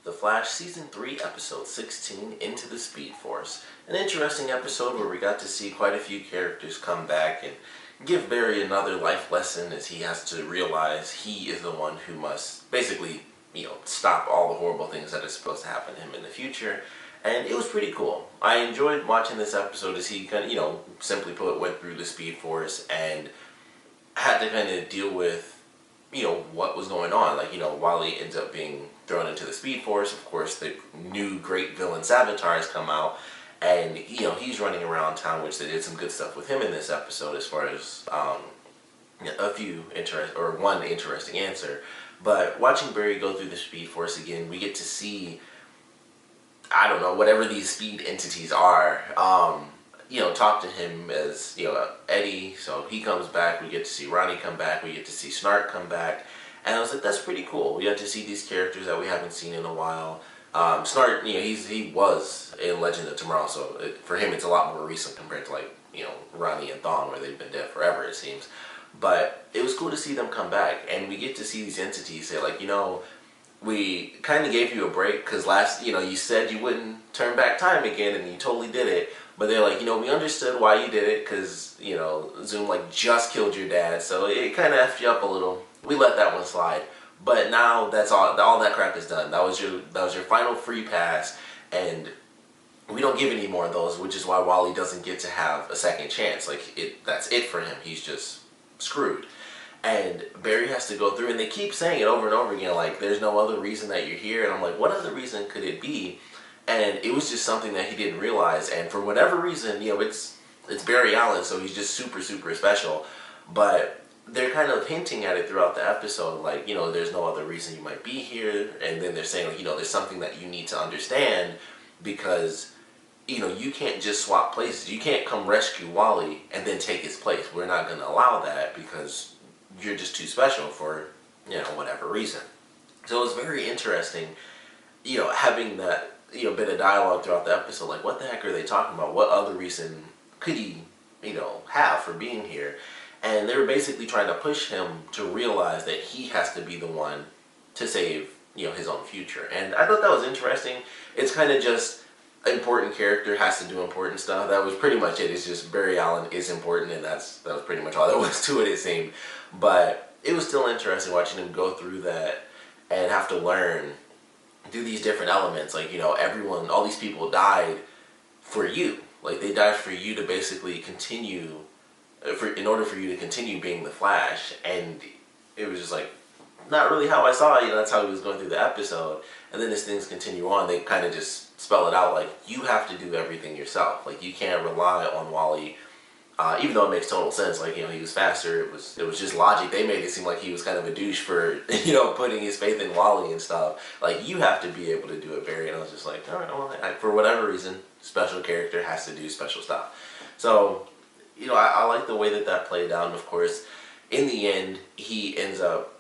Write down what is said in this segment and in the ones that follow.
The Flash Season 3, Episode 16, Into the Speed Force. An interesting episode where we got to see quite a few characters come back and give Barry another life lesson as he has to realize he is the one who must basically, stop all the horrible things that are supposed to happen to him in the future. And it was pretty cool. I enjoyed watching this episode as he kind of, simply put, went through the Speed Force and had to kind of deal with what was going on. Like, Wally ends up being thrown into the Speed Force. Of course, the new great villain Savitar has come out, and he's running around town, which they did some good stuff with him in this episode as far as one interesting answer. But watching Barry go through the Speed Force again, we get to see, I don't know, whatever these speed entities are, talk to him as, Eddie. So he comes back, we get to see Ronnie come back, we get to see Snart come back. And I was like, that's pretty cool. We got to see these characters that we haven't seen in a while. Snart, he was in Legend of Tomorrow, so for him it's a lot more recent compared to Ronnie and Thawne, where they've been dead forever, it seems. But it was cool to see them come back, and we get to see these entities say, we kind of gave you a break because last, you said you wouldn't turn back time again, and you totally did it. But they're like, we understood why you did it because, Zoom, just killed your dad, so it kind of effed you up a little. We let that one slide. But now that's all that crap is done. That was your final free pass, and we don't give any more of those, which is why Wally doesn't get to have a second chance. That's it for him. He's just screwed. And Barry has to go through, and they keep saying it over and over again, there's no other reason that you're here. And I'm like, what other reason could it be? And it was just something that he didn't realize. And for whatever reason, it's Barry Allen, so he's just super, super special. But they're kind of hinting at it throughout the episode, there's no other reason you might be here. And then they're saying, there's something that you need to understand because, you can't just swap places. You can't come rescue Wally and then take his place. We're not going to allow that because you're just too special for, whatever reason. So it was very interesting, having that, bit of dialogue throughout the episode. What the heck are they talking about? What other reason could he, have for being here? And they were basically trying to push him to realize that he has to be the one to save, his own future. And I thought that was interesting. It's kind of just important character has to do important stuff. That was pretty much it. It's just Barry Allen is important, and that was pretty much all there was to it, it seemed. But it was still interesting watching him go through that and have to learn, do these different elements. Everyone, all these people died for you. They died for you to basically continue, in order for you to continue being the Flash. And it was just not really how I saw it. That's how he was going through the episode. And then as things continue on, they kind of just spell it out, you have to do everything yourself. You can't rely on Wally, even though it makes total sense. He was faster. It was just logic. They made it seem like he was kind of a douche for, putting his faith in Wally and stuff. You have to be able to do it, Barry. And I was just all right, well, for whatever reason, special character has to do special stuff. So, I like the way that played out. And of course, in the end, he ends up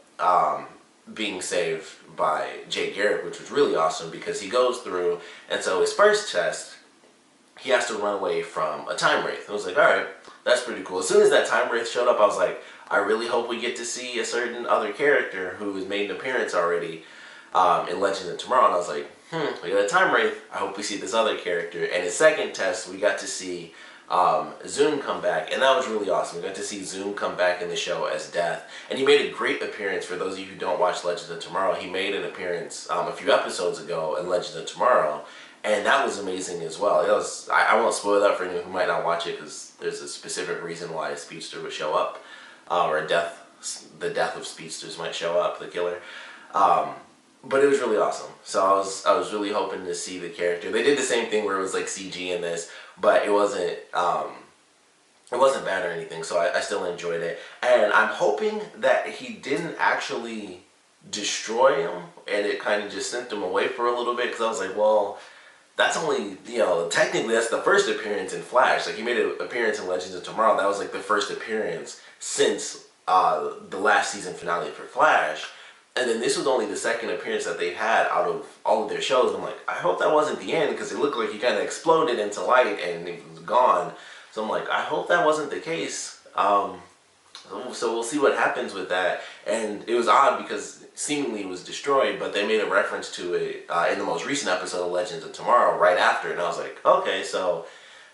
being saved by Jay Garrick, which was really awesome because he goes through, and so his first test, he has to run away from a time wraith. I was like, all right, that's pretty cool. As soon as that time wraith showed up, I was like, I really hope we get to see a certain other character who has made an appearance already in Legend of Tomorrow. And I was like, we got a time wraith. I hope we see this other character. And his second test, we got to see Zoom come back, and that was really awesome. We got to see Zoom come back in the show as Death, and he made a great appearance. For those of you who don't watch Legends of Tomorrow, he made an appearance a few episodes ago in Legends of Tomorrow, and that was amazing as well. I won't spoil that for anyone who might not watch it because there's a specific reason why a speedster would show up, or the death of speedsters might show up, the killer. But it was really awesome. So I was really hoping to see the character. They did the same thing where it was CG in this, but it wasn't bad or anything. So I still enjoyed it, and I'm hoping that he didn't actually destroy him, and it kind of just sent him away for a little bit. Because I was like, well, that's only technically that's the first appearance in Flash. He made an appearance in Legends of Tomorrow. That was the first appearance since the last season finale for Flash. And then this was only the second appearance that they've had out of all of their shows. And I'm like, I hope that wasn't the end, because it looked like he kind of exploded into light and it was gone. So I'm like, I hope that wasn't the case. So we'll see what happens with that. And it was odd because seemingly was destroyed, but they made a reference to it in the most recent episode of Legends of Tomorrow right after, and I was like, okay, so,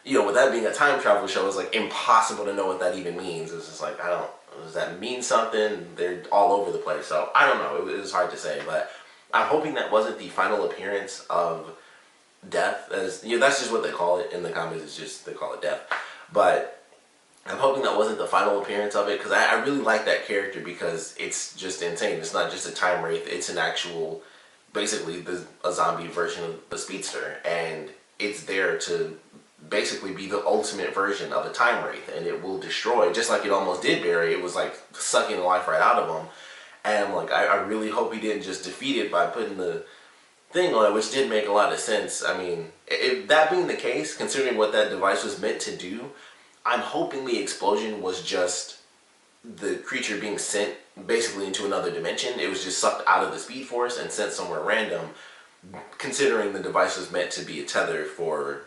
with that being a time travel show, it's like impossible to know what that even means. It's just like, does that mean something? They're all over the place, so I don't know. It was hard to say, but I'm hoping that wasn't the final appearance of Death. As that's just what they call it in the comics. It's just they call it Death, but I'm hoping that wasn't the final appearance of it, because I really like that character because it's just insane. It's not just a time wraith, it's an actual, basically a zombie version of the speedster, and it's there to basically be the ultimate version of a time wraith, and it will destroy, just like it almost did Barry. It was like sucking the life right out of him, and I'm like, I really hope he didn't just defeat it by putting the thing on it, which did make a lot of sense. I mean, if that being the case, considering what that device was meant to do, I'm hoping the explosion was just the creature being sent basically into another dimension. It was just sucked out of the Speed Force and sent somewhere random, considering the device was meant to be a tether for,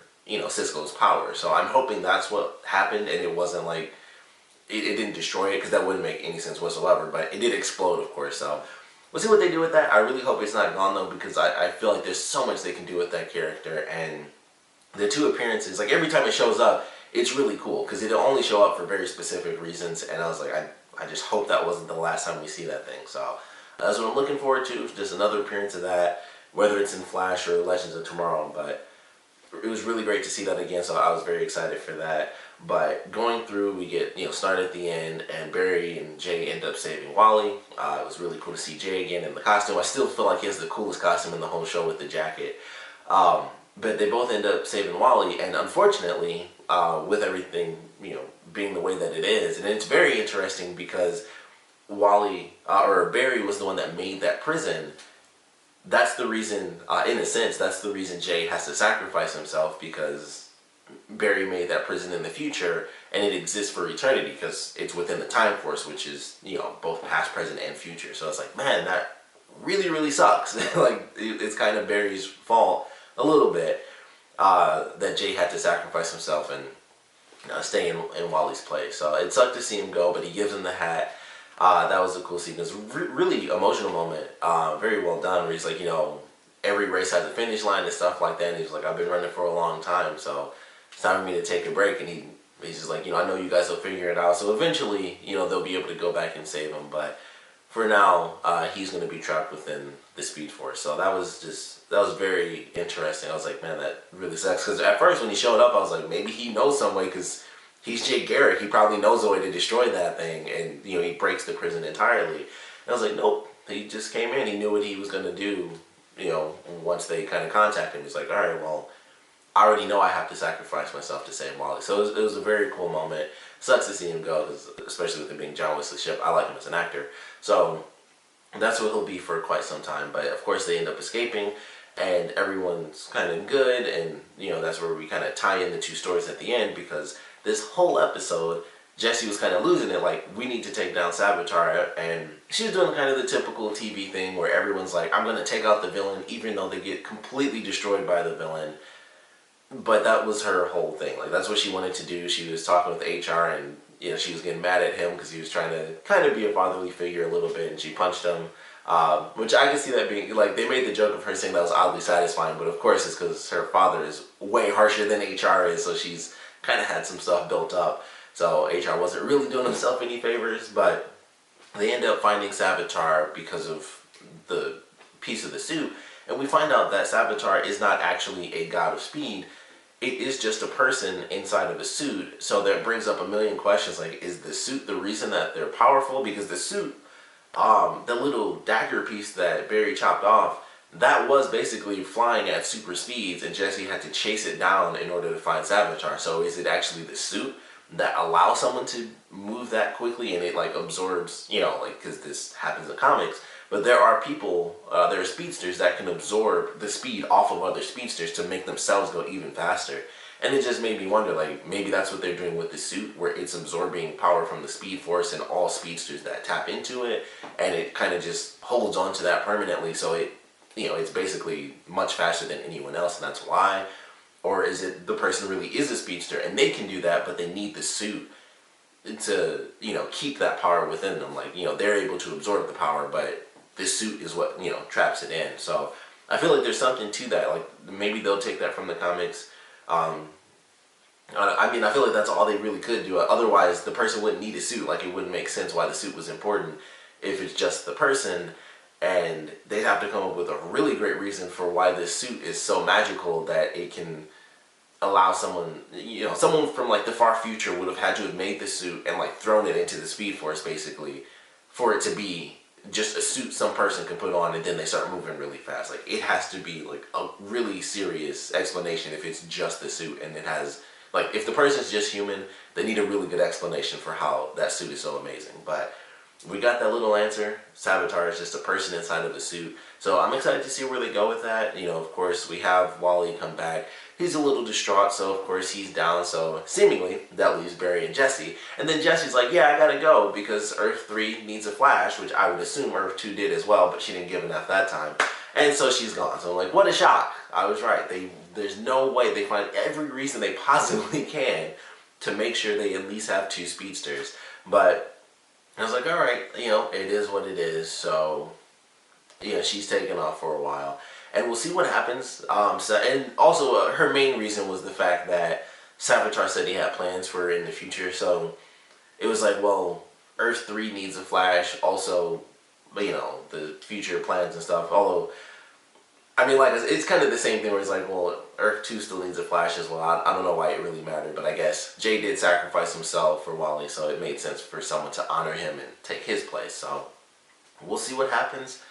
Cisco's power. So I'm hoping that's what happened, and it wasn't like, it didn't destroy it, because that wouldn't make any sense whatsoever, but it did explode, of course. So we'll see what they do with that. I really hope it's not gone, though, because I feel like there's so much they can do with that character, and the two appearances, like every time it shows up, it's really cool, because it'll only show up for very specific reasons, and I was like, I just hope that wasn't the last time we see that thing. So that's what I'm looking forward to, just another appearance of that, whether it's in Flash or Legends of Tomorrow. But it was really great to see that again, so I was very excited for that. But going through, we get, start at the end, and Barry and Jay end up saving Wally. It was really cool to see Jay again in the costume. I still feel like he has the coolest costume in the whole show with the jacket. But they both end up saving Wally, and unfortunately, with everything, being the way that it is, and it's very interesting because Wally, or Barry was the one that made that prison. That's the reason, in a sense, that's the reason Jay has to sacrifice himself, because Barry made that prison in the future, and it exists for eternity because it's within the Time Force, which is, both past, present, and future. So it's like, man, that really, really sucks. Like, it's kind of Barry's fault a little bit, that Jay had to sacrifice himself and stay in Wally's place. So it sucked to see him go, but he gives him the hat. That was a cool scene. It was a really emotional moment. Very well done, where he's like, every race has a finish line and stuff like that. And he's like, I've been running for a long time, so it's time for me to take a break. And he's just like, I know you guys will figure it out. So eventually, they'll be able to go back and save him. But for now, he's going to be trapped within the Speed Force. So that was very interesting. I was like, man, that really sucks. Because at first when he showed up, I was like, maybe he knows some way, because he's Jay Garrick. He probably knows a way to destroy that thing, and he breaks the prison entirely. And I was like, nope. He just came in. He knew what he was going to do. Once they kind of contacted him, he's like, all right, well, I already know I have to sacrifice myself to save Wally. So it was a very cool moment. Sucks to see him go, especially with him being John Wesley Shipp. I like him as an actor. So that's what he'll be for quite some time. But of course they end up escaping, and everyone's kind of good, and that's where we kind of tie in the two stories at the end, because this whole episode, Jesse was kind of losing it, like, we need to take down Savitar, and she was doing kind of the typical TV thing where everyone's like, I'm going to take out the villain, even though they get completely destroyed by the villain. But that was her whole thing. Like, that's what she wanted to do. She was talking with HR, and she was getting mad at him because he was trying to kind of be a fatherly figure a little bit, and she punched him. Which I can see that being, like, they made the joke of her saying that was oddly satisfying, but of course it's because her father is way harsher than HR is, so she's kind of had some stuff built up. So HR wasn't really doing himself any favors, but they end up finding Savitar because of the piece of the suit, and we find out that Savitar is not actually a god of speed. It is just a person inside of a suit. So that brings up a million questions, like, is the suit the reason that they're powerful? Because the suit, the little dagger piece that Barry chopped off, that was basically flying at super speeds, and Jesse had to chase it down in order to find Savitar. So is it actually the suit that allows someone to move that quickly, and it like absorbs, because this happens in comics, but there are people, there are speedsters that can absorb the speed off of other speedsters to make themselves go even faster. And it just made me wonder, like, maybe that's what they're doing with the suit, where it's absorbing power from the Speed Force and all speedsters that tap into it, and it kind of just holds on to that permanently, so it, it's basically much faster than anyone else, and that's why. Or is it the person really is a speedster, and they can do that, but they need the suit to, keep that power within them. Like, they're able to absorb the power, but this suit is what, traps it in. So I feel like there's something to that. Like, maybe they'll take that from the comics. I feel like that's all they really could do. Otherwise, the person wouldn't need a suit. Like, it wouldn't make sense why the suit was important if it's just the person. And they'd have to come up with a really great reason for why this suit is so magical that it can allow someone, someone from like the far future would have had to have made the suit and like thrown it into the Speed Force basically for it to be just a suit some person can put on and then they start moving really fast. Like, it has to be like a really serious explanation if it's just the suit, and it has, like, if the person's just human, they need a really good explanation for how that suit is so amazing. But we got that little answer. Savitar is just a person inside of a suit. So I'm excited to see where they go with that. Of course, we have Wally come back. He's a little distraught, so of course he's down. So seemingly that leaves Barry and Jesse. And then Jesse's like, yeah, I gotta go because Earth 3 needs a Flash, which I would assume Earth 2 did as well, but she didn't give enough that time. And so she's gone. So I'm like, what a shock. I was right. There's no way. They find every reason they possibly can to make sure they at least have 2 speedsters. But I was like, all right, it is what it is. So, she's taken off for a while. And we'll see what happens. And also, her main reason was the fact that Savitar said he had plans for her in the future. So, it was like, well, Earth 3 needs a Flash. Also, the future plans and stuff. Although, it's kind of the same thing where it's like, well, Earth 2 still needs a Flash as well. I don't know why it really mattered, but I guess Jay did sacrifice himself for Wally, so it made sense for someone to honor him and take his place. So we'll see what happens.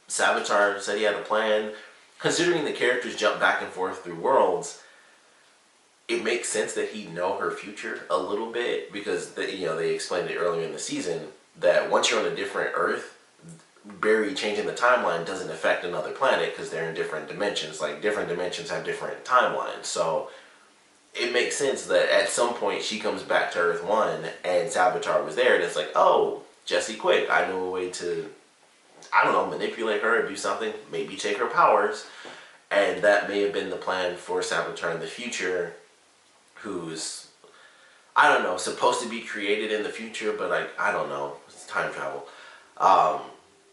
Savitar said he had a plan. Considering the characters jump back and forth through worlds, it makes sense that he'd know her future a little bit because they explained it earlier in the season that once you're on a different Earth, Barry changing the timeline doesn't affect another planet because they're in different dimensions. Like, different dimensions have different timelines. So it makes sense that at some point she comes back to Earth 1 and Savitar was there, and it's like, oh, Jesse quick, I know a way to, I don't know, manipulate her or do something, maybe take her powers. And that may have been the plan for Savitar in the future, who's, I don't know, supposed to be created in the future, but I don't know, it's time travel.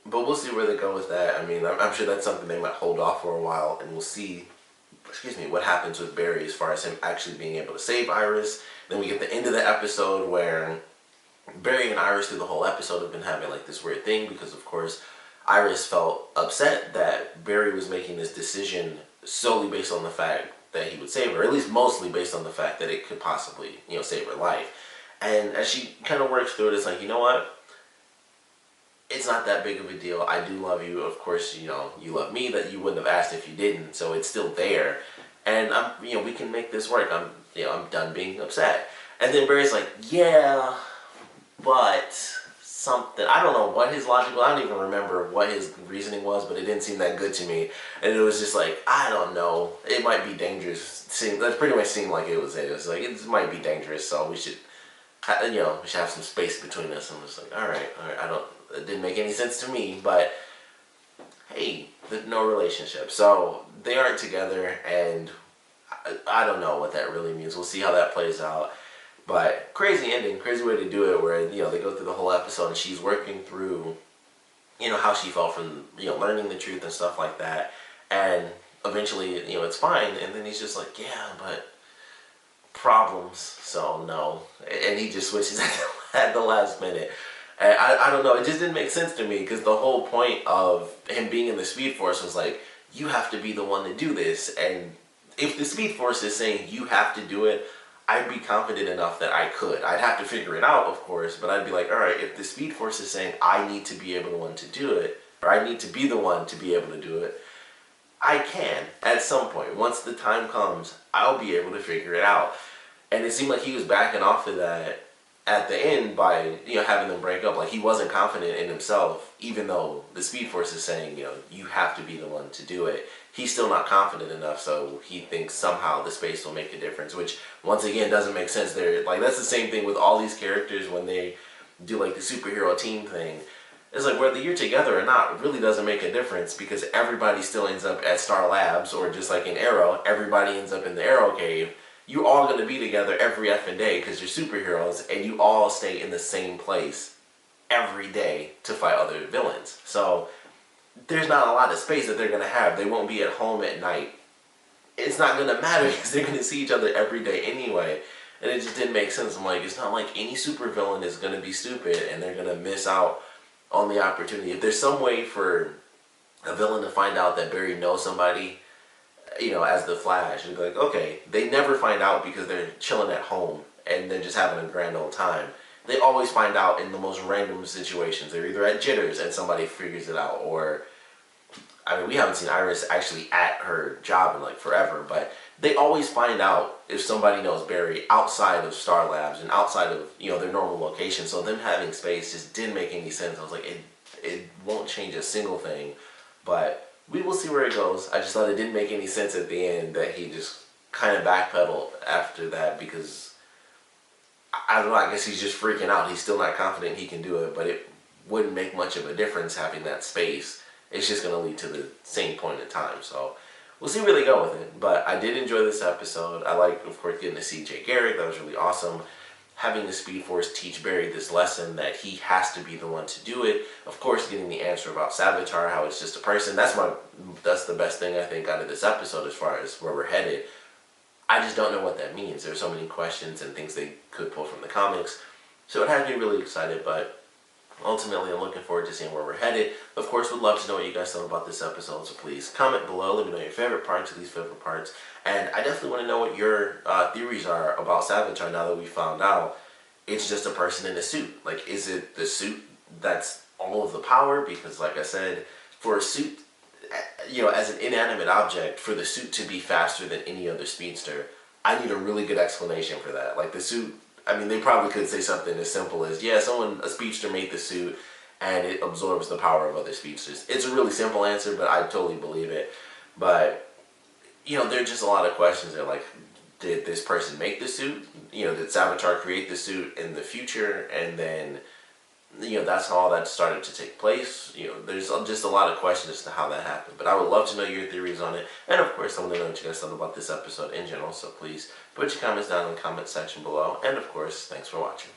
But we'll see where they go with that. I'm sure that's something they might hold off for a while, and we'll see, what happens with Barry as far as him actually being able to save Iris. Then we get the end of the episode where Barry and Iris through the whole episode have been having like this weird thing because, of course, Iris felt upset that Barry was making this decision solely based on the fact that he would save her, or at least mostly based on the fact that it could possibly, save her life. And as she kind of works through it, it's like, you know what? It's not that big of a deal. I do love you. Of course, you love me, that you wouldn't have asked if you didn't. So it's still there. And we can make this work. I'm done being upset. And then Barry's like, yeah, but something. I don't know what his logic was. I don't even remember what his reasoning was, but it didn't seem that good to me. And it was just like, I don't know. It might be dangerous. That pretty much seemed like it was it. It was like, it might be dangerous, so we should, we should have some space between us. And I'm just like, all right. It didn't make any sense to me, but hey, no relationship. So they aren't together, and I don't know what that really means. We'll see how that plays out. But crazy ending, crazy way to do it, where they go through the whole episode and she's working through, how she felt from learning the truth and stuff like that, and eventually it's fine. And then he's just like, yeah, but problems. So no, and he just switches at the last minute. And I don't know, it just didn't make sense to me because the whole point of him being in the Speed Force was like, you have to be the one to do this. And if the Speed Force is saying you have to do it, I'd be confident enough that I could. I'd have to figure it out, of course, but I'd be like, all right, if the Speed Force is saying I need to be able the one to do it, or I need to be the one to be able to do it, I can at some point. Once the time comes, I'll be able to figure it out. And it seemed like he was backing off of that at the end by having them break up. Like, he wasn't confident in himself, even though the Speed Force is saying you have to be the one to do it. He's still not confident enough, so he thinks somehow the space will make a difference, which once again doesn't make sense. There, like, that's the same thing with all these characters when they do like the superhero team thing. It's like, whether you're together or not, it really doesn't make a difference because everybody still ends up at Star Labs, or just like in Arrow, everybody ends up in the Arrow Cave. You're all going to be together every effing day because you're superheroes, and you all stay in the same place every day to fight other villains. So there's not a lot of space that they're going to have. They won't be at home at night. It's not going to matter because they're going to see each other every day anyway. And it just didn't make sense. I'm like, it's not like any supervillain is going to be stupid and they're going to miss out on the opportunity. If there's some way for a villain to find out that Barry knows somebody, you know, as the Flash, and be like, okay, they never find out because they're chilling at home and they're just having a grand old time. They always find out in the most random situations. They're either at jitters and somebody figures it out, or, I mean, we haven't seen Iris actually at her job in like forever, but they always find out if somebody knows Barry outside of Star Labs and outside of, you know, their normal location. So them having space just didn't make any sense. I was like, it won't change a single thing, but we will see where it goes. I just thought it didn't make any sense at the end that he just kind of backpedaled after that, because I don't know, I guess he's just freaking out. He's still not confident he can do it, but it wouldn't make much of a difference having that space. It's just going to lead to the same point in time. So we'll see where they go with it. But I did enjoy this episode. I like, of course, getting to see Jay Garrick. That was really awesome. Having the Speed Force teach Barry this lesson that he has to be the one to do it. Of course, getting the answer about Savitar, how it's just a person. That's the best thing I think out of this episode as far as where we're headed. I just don't know what that means. There's so many questions and things they could pull from the comics. So it had me really excited, but ultimately I'm looking forward to seeing where we're headed. Of course, would love to know what you guys thought about this episode, so please comment below. Let me know your favorite parts, least favorite parts. And I definitely want to know what your theories are about Savitar now that we found out it's just a person in a suit. Like, is it the suit that's all of the power? Because like I said, for a suit, you know, as an inanimate object, for the suit to be faster than any other speedster, I need a really good explanation for that. Like, the suit, I mean, they probably could say something as simple as, yeah, a speedster made the suit and it absorbs the power of other speedsters. It's a really simple answer, but I totally believe it. But, you know, there are just a lot of questions there. Like, did this person make the suit? You know, did Savitar create the suit in the future? And then, you know, that's how all that started to take place. You know, there's just a lot of questions as to how that happened. But I would love to know your theories on it. And of course, I want to know what you guys thought about this episode in general. So please put your comments down in the comment section below. And of course, thanks for watching.